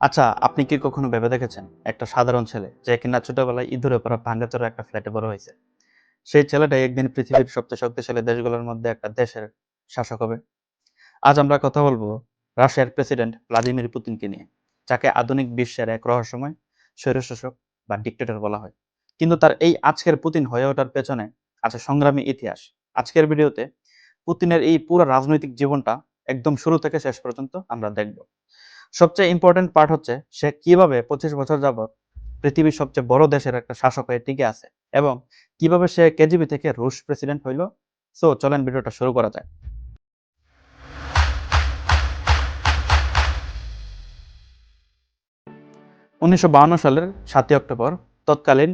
আচ্ছা, আপনি কি কখনো ভেবে দেখেছেন একটা সাধারণ ছেলে যে কিনা ছোটবেলায় ইঁদুরে পড়া ভাঙাচোরা একটা ফ্ল্যাটে বড় হয়েছে, সেই ছেলেটাই একদিন পৃথিবীর সবচেয়ে শক্তিশালী দেশগুলোর মধ্যে একটা দেশের শাসক হবে? আজ আমরা কথা বলবো রাশিয়ার প্রেসিডেন্ট ভ্লাদিমির পুতিনকে নিয়ে, যাকে আধুনিক বিশ্বের এক রহস্যময় স্বৈরশাসক বা ডিক্টেটর বলা হয়। কিন্তু তার এই আজকের পুতিন হয়ে ওঠার পেছনে আছে সংগ্রামী ইতিহাস। আজকের ভিডিওতে পুতিনের এই পুরো রাজনৈতিক জীবনটা একদম শুরু থেকে শেষ পর্যন্ত আমরা দেখব। সবচেয়ে ইম্পর্টেন্ট পার্ট হচ্ছে সে কিভাবে 25 বছর যাবৎ পৃথিবীর সবচেয়ে বড় দেশের একটা শাসক হয়ে টিকে আছে এবং কিভাবে সে কেজিবি থেকে রুশ প্রেসিডেন্ট হইল। সো চলেন ভিডিওটা শুরু করা যায়। 1952 সালের 7 অক্টোবর তৎকালীন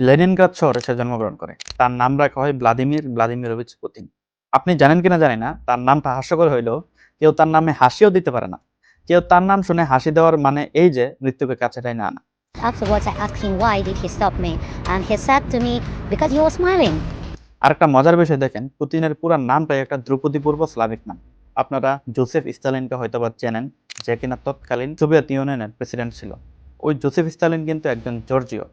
লেনিনগ্রাদ শহরে সে জন্মগ্রহণ করে। তার নাম রাখা হয় ভ্লাদিমির ভ্লাদিমিরোভিচ পুতিন। আপনি জানেন কিনা জানি না, তার নামটা হাস্যকর হইলেও কেউ তার নামে হাসিও দিতে পারে না। কেউ তার নাম শুনে হাসি দেওয়ার মানে এই যে মৃত্যুকে কাছে টাইনা আনা। Afterwards, I asked him why did he stop me, and he said to me, "Because you were smiling." আরেকটা মজার বিষয় দেখেন, পুতিনের পুরো নামটাই একটা ধ্রুপদী পূর্ব স্লাভিক নাম। আপনারা জোসেফ স্টালিনকে হয়তোবা চেনেন, যে কিনা তৎকালীন সোভিয়েত ইউনিয়নের প্রেসিডেন্ট ছিল। ওই জোসেফ স্টালিন কিন্তু একজন জর্জিয়,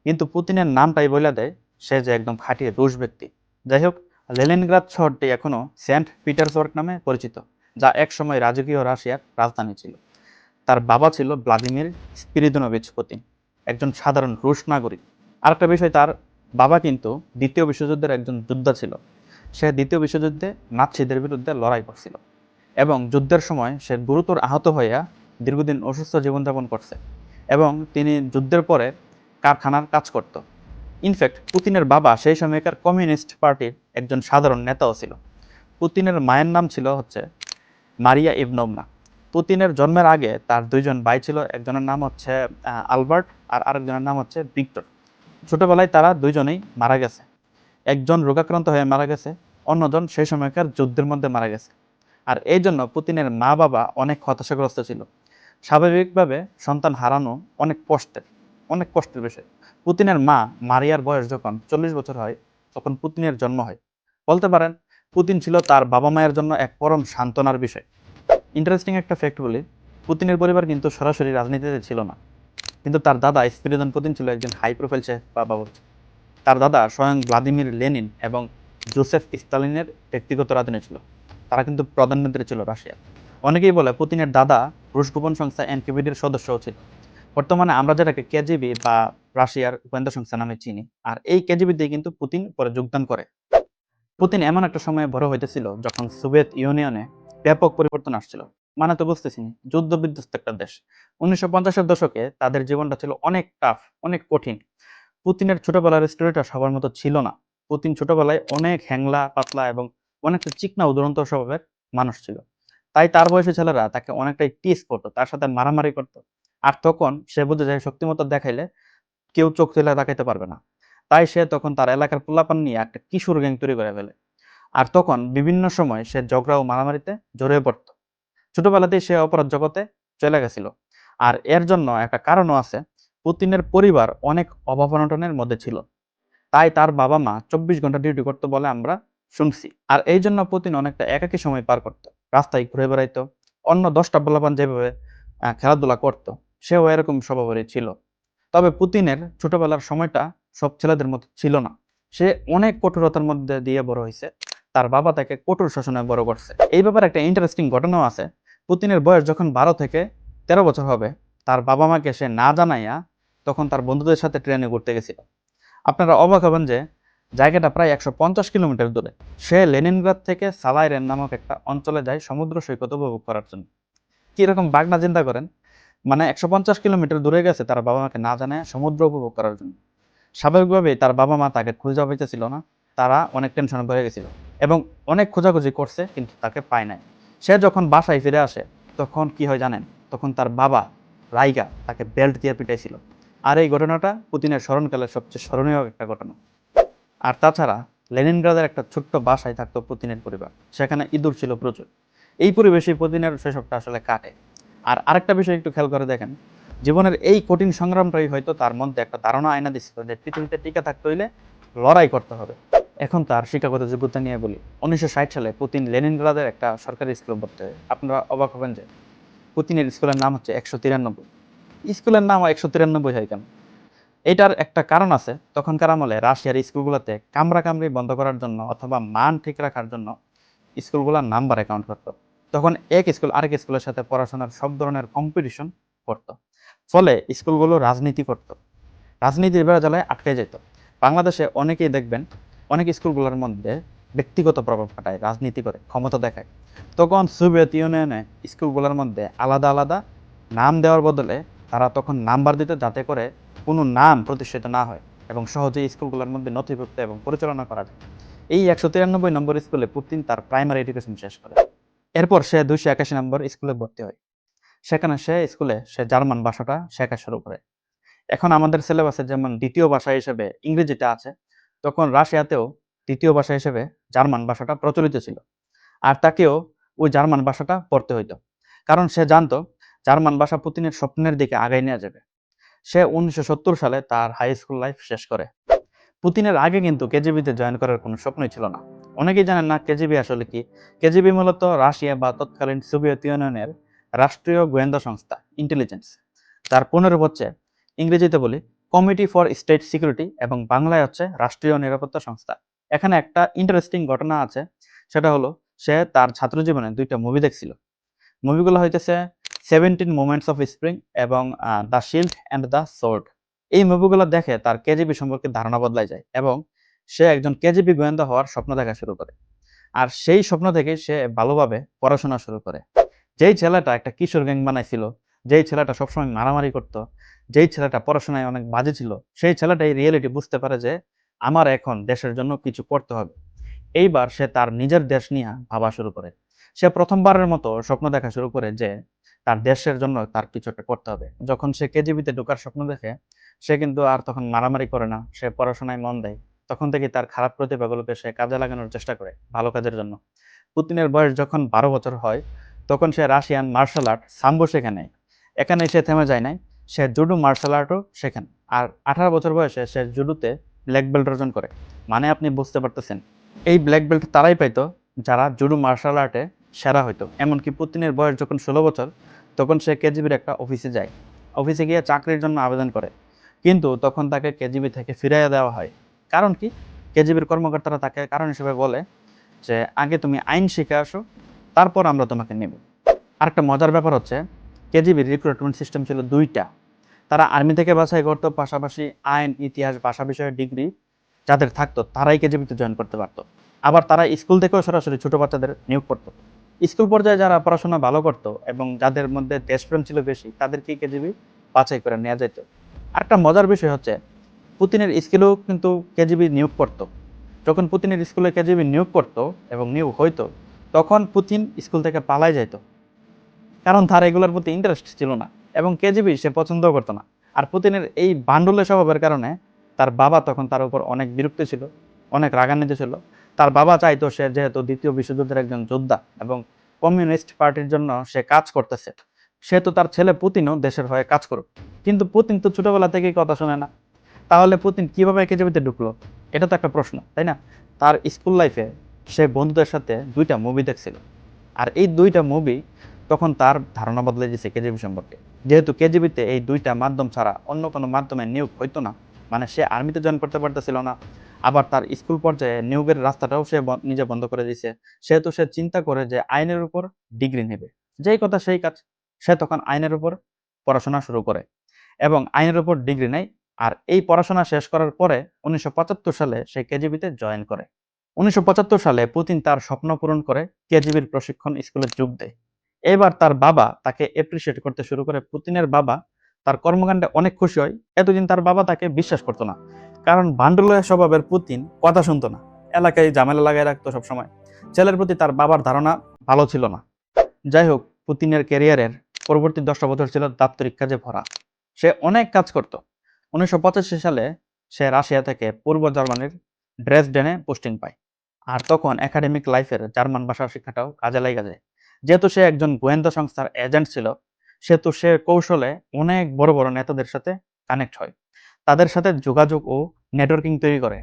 কিন্তু পুতিনের নামটাই বলে দেয় সে যে একদম খাঁটি রুশ ব্যক্তি। যাই হোক, লেনিনগ্রাদ শহরটি এখনো সেন্ট পিটার্সবার্গ নামে পরিচিত, যা একসময় রাজকীয় রাশিয়ার রাজধানী ছিল। তার বাবা ছিল ভ্লাদিমির স্পিরিদোনোভিচ পুতিন, একজন সাধারণ রুশ নাগরিক। আরেকটা বিষয়, তার বাবা কিন্তু দ্বিতীয় বিশ্বযুদ্ধের একজন যোদ্ধা ছিল। সে দ্বিতীয় বিশ্বযুদ্ধে নাৎসিদের বিরুদ্ধে লড়াই করছিল এবং যুদ্ধের সময় সে গুরুতর আহত হইয়া দীর্ঘদিন অসুস্থ জীবনযাপন করছে এবং তিনি যুদ্ধের পরে কারখানার কাজ করত। ইনফ্যাক্ট পুতিনের বাবা সেই সময়কার কমিউনিস্ট পার্টির একজন সাধারণ নেতাও ছিল। পুতিনের মায়ের নাম ছিল হচ্ছে মারিয়া ইভনোভনা। পুতিনের জন্মের আগে তার দুইজন ভাই ছিল, একজনের নাম হচ্ছে আলবার্ট আর আরেকজনের নাম হচ্ছে ভিক্টর। ছোটবেলায় তারা দুইজনেই মারা গেছে। একজন রোগাক্রান্ত হয়ে মারা গেছে, অন্যজন সেই সময়কার যুদ্ধের মধ্যে মারা গেছে। আর এই জন্য পুতিনের মা বাবা অনেক হতাশাগ্রস্ত ছিল। স্বাভাবিকভাবে সন্তান হারানো অনেক কষ্টের বিষয়। পুতিনের মা মারিয়ার বয়স যখন 40 বছর হয়, তখন পুতিনের জন্ম হয়। বলতে পারেন পুতিন ছিল তার বাবা মায়ের জন্য এক পরম সান্ত্বনার বিষয়। ইন্টারেস্টিং একটা ফ্যাক্ট বলি, পুতিনের পরিবার কিন্তু সরাসরি রাজনীতিতে ছিল না, কিন্তু তার দাদা স্পিরিদন পুতিন ছিল একজন হাই প্রোফাইল শেফ বা বাবুর্চি। তার দাদা স্বয়ং ভ্লাদিমির লেনিন এবং জোসেফ স্টালিনের ব্যক্তিগত রাঁধুনি ছিল। তারা কিন্তু প্রধানমন্ত্রী ছিল রাশিয়া। অনেকেই বলে পুতিনের দাদা রুশ গোপন সংস্থা এনকেভিডির সদস্যও ছিল। বর্তমানে আমরা যেটাকে কেজিবি বা রাশিয়ার গোয়েন্দা সংস্থা নামে চিনি, আর এই কেজিবিতে কিন্তু পুতিন পরে যোগদান করে। পুতিন এমন একটা সময়ে বড় হইতেছিল যখন সোভিয়েত ইউনিয়নে ব্যাপক পরিবর্তন আসছিল। মানে তো বুঝতেছি, যুদ্ধ বিধ্বস্ত একটা দেশ। 1950-এর দশকে তাদের জীবনটা ছিল অনেক টাফ, অনেক কঠিন। পুতিনের ছোটবেলার স্টোরিটা সবার মতো ছিল না। পুতিন ছোটবেলায় অনেক হ্যাংলা পাতলা এবং অনেকটা চিকনা উদরন্ত স্বভাবের মানুষ ছিল। তাই তার বয়সী ছেলেরা তাকে অনেকটাই টিস করতো, তার সাথে মারামারি করতো। আর তখন সে বুঝে যায় শক্তিমত্তা দেখাইলে কেউ চোখ তুলে তাকাইতে পারবে না। তাই সে তখন তার এলাকার পোলাপান নিয়ে একটা কিশোর গ্যাং তৈরি করে ফেলে। আর তখন বিভিন্ন সময় সে ঝগড়া ও মারামারিতে জড়িয়ে পড়তো। ছোটবেলাতেই সে অপরাধ জগতে চলে গেছিল। আর এর জন্য একটা কারণও আছে। পুতিনের পরিবার অনেক অভাব অনটনের মধ্যে ছিল। তাই তার বাবা মা 24 ঘন্টা ডিউটি করতো বলে আমরা শুনছি। আর এই জন্য পুতিন অনেকটা একাকী সময় পার করতো। রাস্তায় ঘুরে বেড়াইতো। অন্য 10টা পোলাপান যেভাবে খেলাধুলা করতো, সেও এরকম স্বভাবেরই ছিল। তবে পুতিনের ছোটবেলার সময়টা সব ছেলেদের মতো ছিল না। সে অনেক কঠোরতার মধ্যে দিয়ে বড় হয়েছে। তার বাবা তাকে কঠোর শাসনে বড় করছে। এই ব্যাপারে একটা ইন্টারেস্টিং ঘটনাও আছে। পুতিনের বয়স যখন 12 থেকে 13 বছর হবে, তার বাবা মাকে সে না জানাইয়া তখন তার বন্ধুদের সাথে ট্রেনে ঘুরতে গেছিল। আপনারা অবাক হবেন যে জায়গাটা প্রায় 150 কিলোমিটার দূরে। সে লেনিনগ্রাদ থেকে সালাইরেন নামক একটা অঞ্চলে যায় সমুদ্র সৈকত উপভোগ করার জন্য। কিরকম বাগনা চিন্তা করেন, মানে 150 কিলোমিটার দূরে গেছে তার বাবা মাকে না জানায় সমুদ্র উপভোগ করার জন্য। স্বাভাবিকভাবেই তার বাবা মা তাকে খুঁজে পাইতেছিল না। তারা অনেক টেনশনে পড়ে গেছিল এবং অনেক খোঁজাখুঁজি করছে, কিন্তু তাকে পায় নাই। সে যখন বাসায় ফিরে আসে, তখন কি হয় জানেন? তখন তার বাবা রাইগা তাকে বেল্ট দিয়ে পিটাইছিল। আর এই ঘটনাটা পুতিনের স্মরণকালের সবচেয়ে স্মরণীয় একটা ঘটনা। আর তাছাড়া লেনিনগ্রাদের একটা ছোট্ট বাসায় থাকতো পুতিনের পরিবার। সেখানে ইঁদুর ছিল প্রচুর। এই পরিবেশে পুতিনের শৈশবটা আসলে কাটে। আর আরেকটা বিষয় একটু খেয়াল করে দেখেন, জীবনের এই কঠিন সংগ্রামটাই হয়তো তার মধ্যে একটা ধারণা আয়না দিচ্ছিল যে পৃথিবীতে টিকে থাকতে হইলে লড়াই করতে হবে। এখন তার শিক্ষাগত যোগ্যতা নিয়ে বলি। 1960 সালে পুতিন লেনিনগ্রাদের একটা সরকারি স্কুলে ভর্তি হয়। আপনারা অবাক হবেন যে পুতিনের স্কুলের নাম হচ্ছে 193। স্কুলের নাম 193 হয় কেন? এটার একটা কারণ আছে। তখনকার আমলে রাশিয়ার স্কুলগুলোতে কামড়াকামড়ি বন্ধ করার জন্য অথবা মান ঠিক রাখার জন্য স্কুলগুলোর নাম্বারে কাউন্ট করতো। তখন এক স্কুল আরেক স্কুলের সাথে পড়াশোনার সব ধরনের কম্পিটিশন করতো। ফলে স্কুলগুলো রাজনীতি করতো। রাজনীতির বেড়াজালে আটকে যেত। বাংলাদেশে অনেকেই দেখবেন অনেক স্কুলগুলোর মধ্যে ব্যক্তিগত প্রভাব খাটায়, রাজনীতি করে, ক্ষমতা দেখায়। তখন সোভিয়েত ইউনিয়নে স্কুলগুলোর মধ্যে আলাদা আলাদা নাম দেওয়ার বদলে তারা তখন নাম্বার দিত, যাতে করে কোনো নাম প্রতিষ্ঠিত না হয় এবং সহজেই স্কুলগুলোর মধ্যে নথিভুক্ত এবং পরিচালনা করা যায়। এই 193 নম্বর স্কুলে পুতিন তার প্রাইমারি এডুকেশন শেষ করে। এরপর সে 281 নম্বর স্কুলে ভর্তি হয়। সেখানে সে জার্মান ভাষাটা শেখা শুরু করে। এখন আমাদের সিলেবাসে যেমন দ্বিতীয় ভাষা হিসেবে ইংরেজিটা আছে, তখন রাশিয়াতেও দ্বিতীয় ভাষা হিসেবে জার্মান ভাষাটা প্রচলিত ছিল। আর তাকেও ওই জার্মান ভাষাটা পড়তে হইতো, কারণ সে জানতো জার্মান ভাষা পুতিনের স্বপ্নের দিকে আগায় নিয়ে যাবে। সে 1970 সালে তার হাই স্কুল লাইফ শেষ করে। পুতিনের আগে কিন্তু কেজিবিতে জয়েন করার কোনো স্বপ্নই ছিল না। অনেকেই জানেন না কেজিবি আসলে কি। কেজিবি মূলত রাশিয়া বা তৎকালীন সোভিয়েত ইউনিয়নের রাষ্ট্রীয় গোয়েন্দা সংস্থা, ইন্টেলিজেন্স। তার 15 হচ্ছে ইংরেজিতে বলি কমিটি ফর স্টেট সিকিউরিটি এবং বাংলায় হচ্ছে রাষ্ট্রীয় নিরাপত্তা সংস্থা। এখানে একটা ইন্টারেস্টিং ঘটনা আছে, সেটা হলো সে তার ছাত্র জীবনে 2টা মুভি দেখছিল। মুভিগুলো হইতেছে 17 মোমেন্টস অফ স্প্রিং এবং the shield and the sword. এই মুভিগুলো দেখে তার কেজিবি সম্পর্কে ধারণা বদলাই যায় এবং সে একজন কেজিবি গোয়েন্দা হওয়ার স্বপ্ন দেখা শুরু করে। আর সেই স্বপ্ন থেকে সে ভালোভাবে পড়াশোনা শুরু করে। যেই ছেলেটা একটা কিশোর গ্যাং বানাইছিল, যেই ছেলেটা সবসময় মারামারি করত, যেই ছেলেটা পড়াশোনায় অনেক বাজে ছিল, সেই ছেলেটাই রিয়েলিটি বুঝতে পারে যে আমার এখন দেশের জন্য কিছু করতে হবে। এইবার সে তার নিজের দেশ নিয়ে ভাবা শুরু করে। সে প্রথমবারের মতো স্বপ্ন দেখা শুরু করে যে তার দেশের জন্য তার কিছু একটা করতে হবে। যখন সে কেজিবিতে ঢোকার স্বপ্ন দেখে, সে কিন্তু আর তখন মারামারি করে না, সে পড়াশোনায় মন দেয়। তখন থেকে তার খারাপ প্রতিভাগুলোকে সে কাজে লাগানোর চেষ্টা করে ভালো কাজের জন্য। পুতিনের বয়স যখন 12 বছর হয়, তখন সে রাশিয়ান মার্শাল আর্ট সাম্বো শেখে নেয়। এখানে সে থেমে যায় নাই, সে জুডো মার্শাল আর্টও শেখেন। আর 18 বছর বয়সে সে জুডোতে ব্ল্যাক বেল্ট অর্জন করে। মানে আপনি বুঝতে পারতেছেন, এই ব্ল্যাক বেল্ট তারাই পাইতো যারা জুডো মার্শাল আর্টে সেরা হইতো। এমনকি পুতিনের বয়স যখন 16 বছর, তখন সে কেজিবির একটা অফিসে যায়। অফিসে গিয়ে চাকরির জন্য আবেদন করে, কিন্তু তখন তাকে কেজিবি থেকে ফিরাইয়া দেওয়া হয়। কারণ কি? কেজিবির কর্মকর্তারা তাকে কারণ হিসেবে বলে যে আগে তুমি আইন শিখে আসো, তারপর আমরা তোমাকে নেব। আরেকটা মজার ব্যাপার হচ্ছে, কেজিবির রিক্রুটমেন্ট সিস্টেম ছিল 2টা। তারা আর্মি থেকে বাছাই করতো, পাশাপাশি আইন, ইতিহাস, ভাষা বিষয়ে ডিগ্রি যাদের থাকতো তারাই কেজিবিতে জয়েন করতে পারতো। আবার তারা স্কুল থেকেও সরাসরি ছোট বাচ্চাদের নিয়োগ করতো। স্কুল পর্যায়ে যারা পড়াশোনা ভালো করতো এবং যাদের মধ্যে দেশপ্রেম ছিল বেশি, তাদেরকেই কেজিবি বাছাই করে নেওয়া যেত। আরেকটা মজার বিষয় হচ্ছে, পুতিনের স্কুলেও কিন্তু কেজিবি নিয়োগ করতো। যখন পুতিনের স্কুলে কেজিবি নিয়োগ করতো এবং নিয়োগ হইতো, তখন পুতিন স্কুল থেকে পালাই যাইত, কারণ তার এগুলোর প্রতি ইন্টারেস্ট ছিল না এবং কেজিবি সে পছন্দও করতো না। আর পুতিনের এই বান্ডুলে স্বভাবের কারণে তার বাবা তখন তার উপর অনেক বিরক্ত ছিল, অনেক রাগান্বিত ছিল। তার বাবা চাইতো সে যেহেতু দ্বিতীয় বিশ্বযুদ্ধের একজন যোদ্ধা এবং কমিউনিস্ট পার্টির জন্য সে কাজ করতেছে, সেহেতু তার ছেলে পুতিনও দেশের হয়ে কাজ করুক। কিন্তু পুতিন তো ছোটবেলা থেকেই কথা শোনে না। তাহলে পুতিন কিভাবে কেজিবিতে ঢুকলো? এটা তো একটা প্রশ্ন, তাই না? তার স্কুল লাইফে সে বন্ধুদের সাথে 2টা মুভি দেখছিল। আর এই 2টা মুভি তখন তার ধারণা বদলে দিয়েছে কেজিবি সম্পর্কে। যেহেতু কেজিবিতে এই 2টা মাধ্যম ছাড়া অন্য কোনো মাধ্যমে নিয়োগ হইতো না, মানে সে আর্মিতে জয়েন করতে পারতেছিল না, আবার তার স্কুল পর্যায়ে নিয়োগের রাস্তাটাও সে নিজে বন্ধ করে দিয়েছে। সেহেতু সে চিন্তা করে যে আইনের উপর ডিগ্রি নেবে। যেই কথা সেই কাজ। সে তখন আইনের উপর পড়াশোনা শুরু করে এবং আইনের উপর ডিগ্রি নেয়। আর এই পড়াশোনা শেষ করার পরে 1975 সালে সে কেজিবিতে জয়েন করে। 1975 সালে পুতিন তার স্বপ্ন পূরণ করে কেজিবির প্রশিক্ষণ স্কুলে যোগ দেয়। এবার তার বাবা তাকে অ্যাপ্রিসিয়েট করতে শুরু করে। পুতিনের বাবা তার কর্মকাণ্ডে অনেক খুশি হয়। এতদিন তার বাবা তাকে বিশ্বাস করতো না, কারণ ভান্ডুলয়া স্বভাবের পুতিন কথা শুনতো না, এলাকায় ঝামেলা লাগায় রাখতো সবসময়। ছেলের প্রতি তার বাবার ধারণা ভালো ছিল না। যাই হোক, পুতিনের ক্যারিয়ারের পরবর্তী 10টা বছর ছিল দাপ্তরিক কাজে ভরা। সে অনেক কাজ করত। 1985 সালে সে রাশিয়া থেকে পূর্ব জার্মানির ড্রেসডেনে পোস্টিং পায়। আর তখন একাডেমিক লাইফের জার্মান ভাষা শিক্ষাটাও কাজে লেগে যায়। যেহেতু সে একজন গোয়েন্দা সংস্থার এজেন্ট ছিল, সেহেতু সে কৌশলে অনেক বড় বড় নেতাদের সাথে কানেক্ট হয়, তাদের সাথে যোগাযোগ ও নেটওয়ার্কিং তৈরি করে।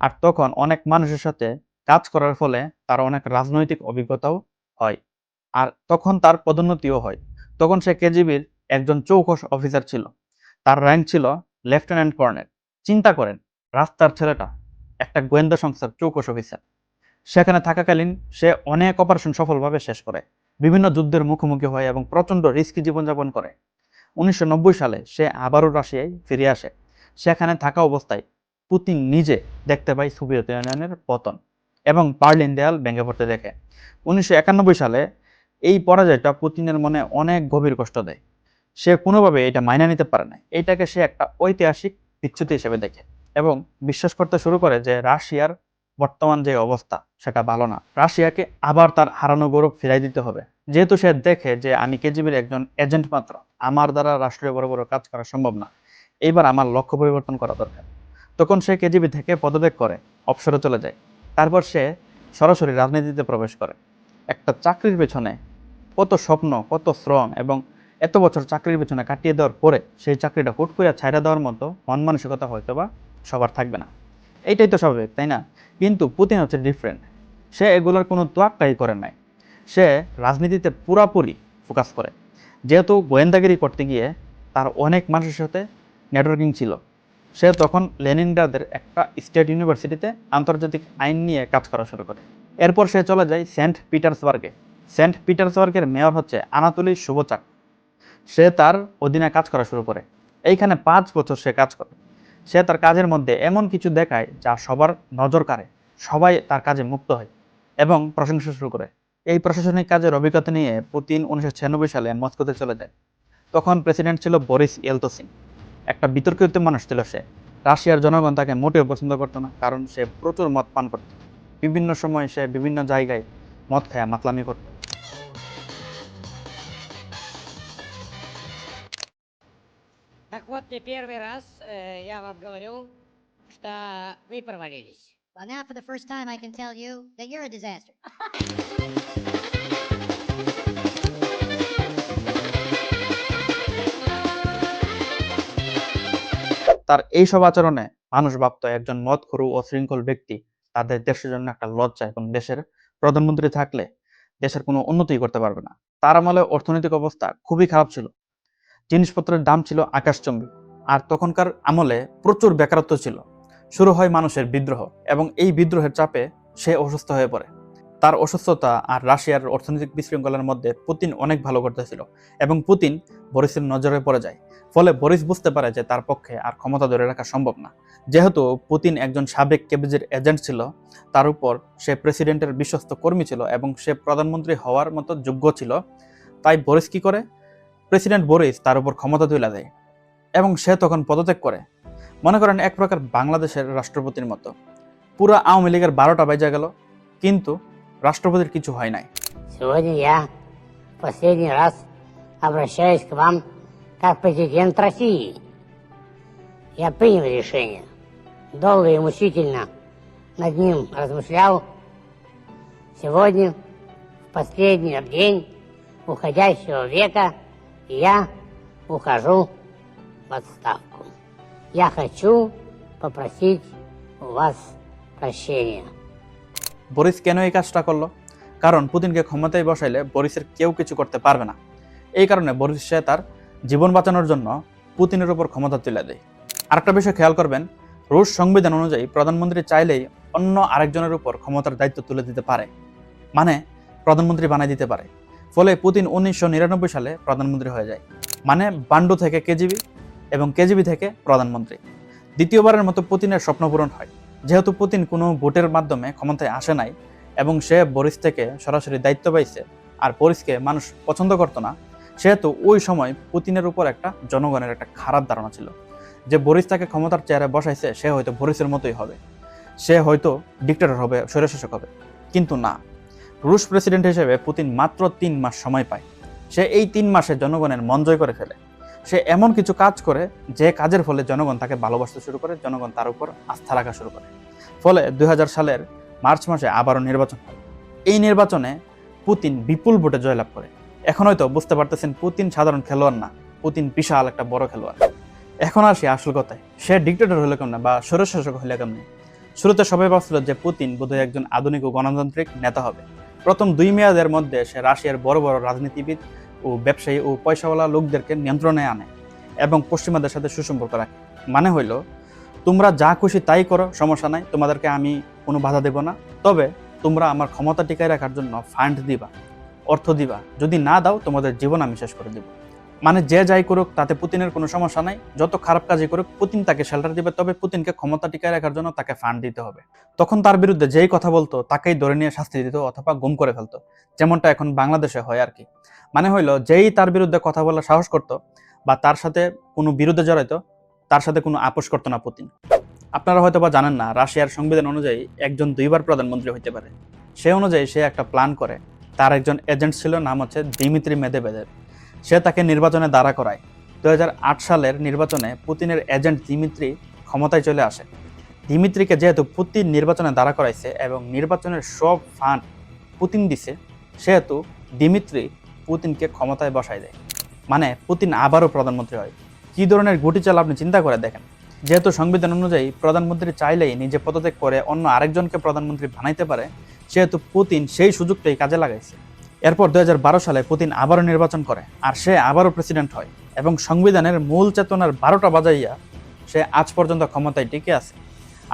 আর তখন অনেক মানুষের সাথে কাজ করার ফলে তার অনেক রাজনৈতিক অভিজ্ঞতাও হয়। আর তখন তার পদোন্নতিও হয়। তখন সে কেজিবির একজন চৌকস অফিসার ছিল, তার র্যাঙ্ক ছিল লেফটেন্যান্ট কর্নেল। চিন্তা করেন, রাস্তার ছেলেটা একটা গোয়েন্দা সংস্থার চৌকস অফিসার। সেখানে থাকাকালীন সে অনেক অপারেশন সফলভাবে শেষ করে, বিভিন্ন যুদ্ধের মুখোমুখি হয় এবং প্রচণ্ড রিস্কি জীবনযাপন করে। 1990 সালে সে আবারও রাশিয়ায় ফিরে আসে। সেখানে থাকা অবস্থায় পুতিন নিজে দেখতে পায় সোভিয়েত ইউনিয়নের পতন এবং বার্লিন দেয়াল ভেঙে পড়তে দেখে। 1991 সালে এই পরাজয়টা পুতিনের মনে অনেক গভীর কষ্ট দেয়। সে কোনোভাবে এটা মাইনে নিতে পারে না। এইটাকে সে একটা ঐতিহাসিক বিচ্যুতি হিসেবে দেখে এবং বিশ্বাস করতে শুরু করে যে রাশিয়ার বর্তমান যে অবস্থা সেটা ভালো না। রাশিয়াকে আবার তার হারানো গৌরব ফিরাই দিতে হবে। যেহেতু সে দেখে যে আমি কেজিবির একজন এজেন্ট মাত্র, আমার দ্বারা রাষ্ট্রীয় বড় বড় কাজ করা সম্ভব না, এইবার আমার লক্ষ্য পরিবর্তন করা দরকার। তখন সে কেজিবি থেকে পদত্যাগ করে অবসরে চলে যায়। তারপর সে সরাসরি রাজনীতিতে প্রবেশ করে। একটা চাকরির পেছনে কত স্বপ্ন, কত শ্রম এবং এত বছর চাকরির পেছনে কাটিয়ে দেওয়ার পরে সেই চাকরিটা হুট করে ছাইড়া দেওয়ার মতো মন মানসিকতা হয়তো বা সবার থাকবে না। এইটাই তো স্বাভাবিক, তাই না? কিন্তু পুতিন হচ্ছে ডিফারেন্ট। সে এগুলোর কোনো তোয়াক্কাই করে নাই। সে রাজনীতিতে পুরাপুরি ফোকাস করে। যেহেতু গোয়েন্দাগিরি করতে গিয়ে তার অনেক মানুষের সাথে নেটওয়ার্কিং ছিল, সে তখন লেনিনগ্রাদের একটা স্টেট ইউনিভার্সিটিতে আন্তর্জাতিক আইন নিয়ে কাজ করা শুরু করে। এরপর সে চলে যায় সেন্ট পিটার্সবার্গে। সেন্ট পিটার্সবার্গের মেয়র হচ্ছে আনাতোলি সুবোচাক। সে তার অধীনে কাজ করা শুরু করে। এইখানে 5 বছর সে কাজ করে। সে তার কাজের মধ্যে এমন কিছু দেখায় যা সবার নজর কাড়ে। সবাই তার কাজে মুক্ত হয় এবং প্রশংসা শুরু করে। এই প্রশাসনিক কাজের অভিজ্ঞতা নিয়ে পুতিন 1996 সালে মস্কোতে চলে যায়। তখন প্রেসিডেন্ট ছিল বরিস ইয়েলতসিন। একটা বিতর্কিত মানুষ ছিল সে। রাশিয়ার জনগণ তাকে মোটেও পছন্দ করতো না, কারণ সে প্রচুর মদ পান করত। বিভিন্ন সময় সে বিভিন্ন জায়গায় মদ খায় মাতলামি করত। Так вот, не первый раз я вам говорю, что вы провалились. Well, now for the first time, I can tell you that you're a disaster. তার এইসব আচরণে মানুষ ভাবতো একজন মদখোর ও শৃঙ্খল ব্যক্তি তাদের দেশের জন্য একটা লজ্জা এবং দেশের প্রধানমন্ত্রী থাকলে দেশের কোনো উন্নতি করতে পারবে না। তার আমলে অর্থনৈতিক অবস্থা খুবই খারাপ ছিল। জিনিসপত্রের দাম ছিল আকাশচুম্বী। আর তখনকার আমলে প্রচুর বেকারত্ব ছিল। শুরু হয় মানুষের বিদ্রোহ এবং এই বিদ্রোহের চাপে সে অসুস্থ হয়ে পড়ে। তার অসুস্থতা আর রাশিয়ার অর্থনৈতিক বিশৃঙ্খলার মধ্যে পুতিন অনেক ভালো করতেছিল এবং পুতিন বরিসের নজরে পড়ে যায়। ফলে বরিস বুঝতে পারে যে তার পক্ষে আর ক্ষমতা ধরে রাখা সম্ভব না। যেহেতু পুতিন একজন সাবেক কেজিবির এজেন্ট ছিল, তার উপর সে প্রেসিডেন্টের বিশ্বস্ত কর্মী ছিল এবং সে প্রধানমন্ত্রী হওয়ার মতো যোগ্য ছিল, তাই বরিস কি করে, প্রেসিডেন্ট বরিস তার উপর ক্ষমতা তুলে দেয় এবং সে তখন পদত্যাগ করে। মনে করেন এক প্রকার বাংলাদেশের রাষ্ট্রপতির মতো। পুরো আওয়ামী লীগের 12টা বাজে গেল, কিন্তু রাষ্ট্রপতির কিছু হয় নাই। Сегодня я в последний раз обращаюсь к вам как президент России. Я принял решение. Долго и мучительно над ним размышлял. Сегодня, в последний день уходящего века, я ухожу в отставку. Я хочу попросить у вас прощения. বরিস কেন এই কাজটা করলো? কারণ পুতিনকে ক্ষমতায় বসাইলে বরিসের কেউ কিছু করতে পারবে না। এই কারণে বরিস সে তার জীবন বাঁচানোর জন্য পুতিনের উপর ক্ষমতা তুলে দেয়। আরেকটা বিষয় খেয়াল করবেন, রুশ সংবিধান অনুযায়ী প্রধানমন্ত্রী চাইলেই অন্য আরেকজনের উপর ক্ষমতার দায়িত্ব তুলে দিতে পারে, মানে প্রধানমন্ত্রী বানিয়ে দিতে পারে। ফলে পুতিন 1999 সালে প্রধানমন্ত্রী হয়ে যায়, মানে বান্ডু থেকে কেজিবি এবং কেজিবি থেকে প্রধানমন্ত্রী। দ্বিতীয়বারের মতো পুতিনের স্বপ্ন পূরণ হয়। যেহেতু পুতিন কোনো ভোটের মাধ্যমে ক্ষমতায় আসে নাই এবং সে বরিস থেকে সরাসরি দায়িত্ব পাইছে, আর বরিসকে মানুষ পছন্দ করতো না, সেহেতু ওই সময় পুতিনের উপর একটা জনগণের একটা খারাপ ধারণা ছিল যে বরিস তাকে ক্ষমতার চেয়ারে বসাইছে, সে হয়তো বরিসের মতোই হবে, সে হয়তো ডিক্টেটর হবে, স্বৈরশাসক হবে। কিন্তু না, রুশ প্রেসিডেন্ট হিসেবে পুতিন মাত্র 3 মাস সময় পায়। সে এই 3 মাসে জনগণের মন জয় করে ফেলে। সে এমন কিছু কাজ করে যে কাজের ফলে জনগণ তাকে ভালোবাসতে শুরু করে, জনগণ তার উপর আস্থা রাখা শুরু করে। ফলে 2000 সালের মার্চ মাসে আবারও নির্বাচন হয়। এই নির্বাচনে পুতিন বিপুল ভোটে জয়লাভ করে। এখন হয়তো বুঝতে পারতেছেন পুতিন সাধারণ খেলোয়াড় না, পুতিন বিশাল একটা বড় খেলোয়াড়। এখন আসি আসল কথায়, সে ডিক্টেটর হলে কেমনে বা স্বৈরশাসক হলে কেমনে? শুরুতে সবাই ভাবছিল যে পুতিন বোধহয় একজন আধুনিক ও গণতান্ত্রিক নেতা হবে। প্রথম 2 মেয়াদের মধ্যে সে রাশিয়ার বড় বড় রাজনীতিবিদ ও ও ব্যবসায়ী ও পয়সাওয়ালা লোকদেরকে নিয়ন্ত্রণে আনে এবং পশ্চিমাদের সাথে সুসম্পর্ক রাখে। মানে হইল, তোমরা যা খুশি তাই করো, সমস্যা নাই, তোমাদেরকে আমি কোনো বাধা দেব না, তবে তোমরা আমার ক্ষমতা টিকায় রাখার জন্য ফান্ড দিবা, অর্থ দিবা, যদি না দাও তোমাদের জীবন আমি শেষ করে দেব। মানে যে যাই করুক তাতে পুতিনের কোনো সমস্যা নাই, যত খারাপ কাজই করুক পুতিন তাকে শেল্টার দিবে, তবে পুতিনকে ক্ষমতা টিকায় রাখার জন্য তাকে ফান্ড দিতে হবে। তখন তার বিরুদ্ধে যেই কথা বলতো তাকেই ধরে নিয়ে শাস্তি দিত অথবা গুম করে ফেলতো, যেমনটা এখন বাংলাদেশে হয় আর কি। মানে হইলো, যেই তার বিরুদ্ধে কথা বলার সাহস করতো বা তার সাথে কোনো বিরুদ্ধে জড়াইতো, তার সাথে কোনো আপোষ করতো না পুতিন। আপনারা হয়তো বা জানেন না, রাশিয়ার সংবিধান অনুযায়ী একজন 2বার প্রধানমন্ত্রী হইতে পারে। সে অনুযায়ী সে একটা প্ল্যান করে, তার একজন এজেন্ট ছিল, নাম হচ্ছে দিমিত্রি মেদভেদেভ। সে তাকে নির্বাচনে দাঁড়া করায়। 2008 সালের নির্বাচনে পুতিনের এজেন্ট দিমিত্রি ক্ষমতায় চলে আসে। দিমিত্রিকে যেহেতু পুতিন নির্বাচনে দাঁড়া করাইছে এবং নির্বাচনের সব ফান্ড পুতিন দিছে, সেহেতু দিমিত্রি পুতিনকে ক্ষমতায় বসায় দেয়। মানে পুতিন আবারও প্রধানমন্ত্রী হয়। কি ধরনের গুটি চাল আপনি চিন্তা করে দেখেন। যেহেতু সংবিধান অনুযায়ী প্রধানমন্ত্রী চাইলেই নিজে পদত্যাগ করে অন্য আরেকজনকে প্রধানমন্ত্রী বানাইতে পারে, সেহেতু পুতিন সেই সুযোগটাই কাজে লাগাইছে। এরপর 2012 সালে পুতিন আবারও নির্বাচন করে, আর সে আবারও প্রেসিডেন্ট হয় এবং সংবিধানের মূল চেতনার 12টা বাজাইয়া সে আজ পর্যন্ত ক্ষমতায় টিকে আছে।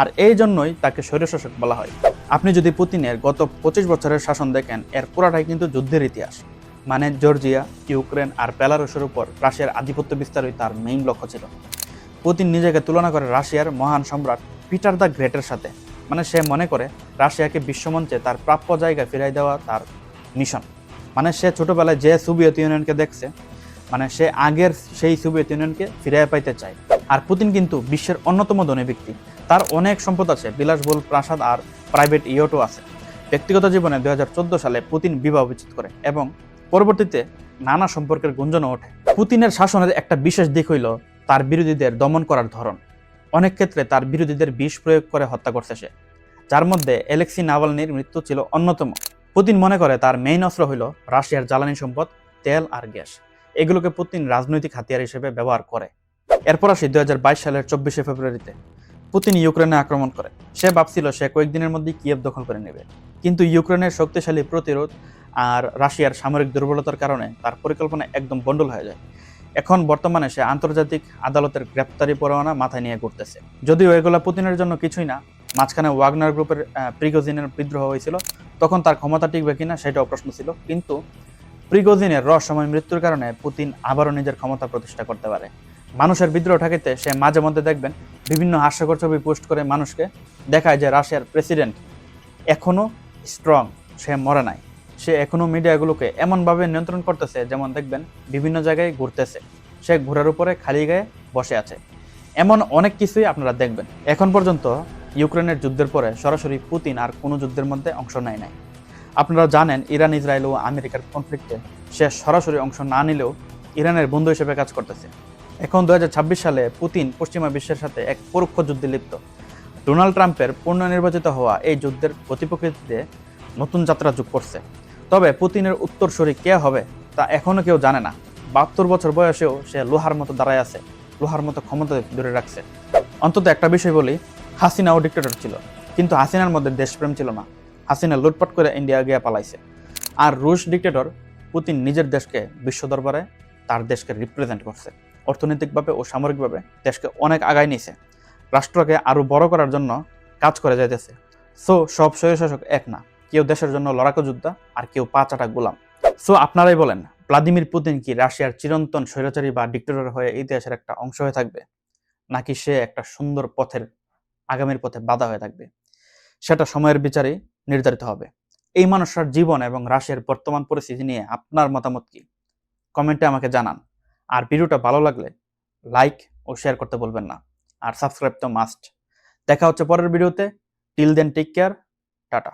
আর এই জন্যই তাকে স্বৈরশাসক বলা হয়। আপনি যদি পুতিনের গত 25 বছরের শাসন দেখেন, এর পুরাটাই কিন্তু যুদ্ধের ইতিহাস। মানে জর্জিয়া, ইউক্রেন আর বেলারুশের উপর রাশিয়ার আধিপত্য বিস্তারই তার মেইন লক্ষ্য ছিল। পুতিন নিজেকে তুলনা করে রাশিয়ার মহান সম্রাট পিটার দ্য গ্রেটের সাথে। মানে সে মনে করে রাশিয়াকে বিশ্বমঞ্চে তার প্রাপ্য জায়গায় ফিরাই দেওয়া তার মিশন। মানে সে ছোটবেলায় যে সোভিয়েত ইউনিয়নকে দেখছে, মানে সে আগের সেই সোভিয়েত ইউনিয়নকে ফিরিয়ে পাইতে চায়। আর পুতিন কিন্তু বিশ্বের অন্যতম ধনী ব্যক্তি, তার অনেক সম্পদ আছে, বিলাসবহুল প্রাসাদ আর প্রাইভেট ইয়টও আছে। ব্যক্তিগত জীবনে 2014 সালে পুতিন বিবাহ বিচ্ছেদ করে এবং পরবর্তীতে নানা সম্পর্কের গুঞ্জনও ওঠে। পুতিনের শাসনের একটা বিশেষ দিক হইল তার বিরোধীদের দমন করার ধরন। অনেক ক্ষেত্রে তার বিরোধীদের বিষ প্রয়োগ করে হত্যা করছে সে, যার মধ্যে অ্যালেক্সি নাভালনির মৃত্যু ছিল অন্যতম। পুতিন মনে করে তার মেইন অস্ত্র হইল রাশিয়ার জ্বালানি সম্পদ, তেল আর গ্যাস। এগুলোকে পুতিন রাজনৈতিক হাতিয়ার হিসেবে ব্যবহার করে। এরপর আসি 2022 সালের 24শে ফেব্রুয়ারিতে। পুতিন ইউক্রেনে আক্রমণ করে। সে ভাবছিল সে কয়েকদিনের মধ্যেই কিয়েভ দখল করে নেবে, কিন্তু ইউক্রেনের শক্তিশালী প্রতিরোধ আর রাশিয়ার সামরিক দুর্বলতার কারণে তার পরিকল্পনা একদম বন্ডল হয়ে যায়। এখন বর্তমানে সে আন্তর্জাতিক আদালতের গ্রেপ্তারি পরোয়ানা মাথায় নিয়ে ঘুরতেছে। যদিও এগুলা পুতিনের জন্য কিছুই না, মাঝখানে ওয়াগনার গ্রুপের প্রিগোজিনের বিদ্রোহ হয়েছিল, তখন তার ক্ষমতা টিকবে কিনা সেটাও প্রশ্ন ছিল। কিন্তু প্রিগোজিনের রহস্যময় মৃত্যুর কারণে পুতিন আবারও নিজের ক্ষমতা প্রতিষ্ঠা করতে পারে। মানুষের বিদ্রোহ ঠেকাইতে সে মাঝে মধ্যে দেখবেন বিভিন্ন হাস্যকর ছবি পোস্ট করে মানুষকে দেখায় যে রাশিয়ার প্রেসিডেন্ট এখনো স্ট্রং, সে মরে নাই। সে এখনো মিডিয়াগুলোকে এমনভাবে নিয়ন্ত্রণ করতেছে, যেমন দেখবেন বিভিন্ন জায়গায় ঘুরতেছে, সে ঘোড়ার উপরে খালি গায়ে বসে আছে। এমন অনেক কিছুই আপনারা দেখবেন। এখন পর্যন্ত ইউক্রেনের যুদ্ধের পরে সরাসরি পুতিন আর কোনো যুদ্ধের মধ্যে অংশ নেয় নাই। আপনারা জানেন ইরান, ইসরায়েল ও আমেরিকার কনফ্লিক্টে সে সরাসরি অংশ না নিলেও ইরানের বন্ধু হিসেবে কাজ করতেছে। এখন 2026 সালে পুতিন পশ্চিমা বিশ্বের সাথে এক পরোক্ষ যুদ্ধে লিপ্ত। ডোনাল্ড ট্রাম্পের পূর্ণ নির্বাচিত হওয়া এই যুদ্ধের গতিপ্রকৃতিতে নতুন যাত্রা যোগ করছে। তবে পুতিনের উত্তরসূরি কে হবে তা এখনো কেউ জানে না। 72 বছর বয়সেও সে লোহার মতো দাঁড়ায় আছে, লোহার মতো ক্ষমতা ধরে রাখছে। অন্তত একটা বিষয় বলি, হাসিনাও ডিক্টেটর ছিল, কিন্তু হাসিনার মধ্যে দেশপ্রেম ছিল না। হাসিনা লুটপাট করে ইন্ডিয়া গিয়ে পালাইছে। আর রুশ ডিক্টেটর পুতিন নিজের দেশকে বিশ্ব দরবারে তার দেশকে রিপ্রেজেন্ট করছে। অর্থনৈতিকভাবে ও সামরিকভাবে দেশকে অনেক আগায় নিছে, রাষ্ট্রকে আরো বড় করার জন্য কাজ করে যাইতেছে। সো সব স্বৈরশাসক এক না, কেউ দেশের জন্য লড়াকু যোদ্ধা আর কেউ পা চাটা গোলাম। সো আপনারাই বলেন, ভ্লাদিমির পুতিন কি রাশিয়ার চিরন্তন স্বৈরাচারী বা ডিক্টেটর হয়ে ইতিহাসের একটা অংশ হয়ে থাকবে, নাকি সে একটা সুন্দর পথের আগামীর পথে বাধা হয়ে থাকবে? সেটা সময়ের বিচারেই নির্ধারিত হবে। এই মানুষটার জীবন এবং রাশিয়ার বর্তমান পরিস্থিতি নিয়ে আপনার মতামত কি, কমেন্টে আমাকে জানান। আর ভিডিওটা ভালো লাগলে লাইক ও শেয়ার করতে বলবেন না, আর সাবস্ক্রাইব তো মাস্ট। দেখা হচ্ছে পরের ভিডিওতে। Till then take care, tata.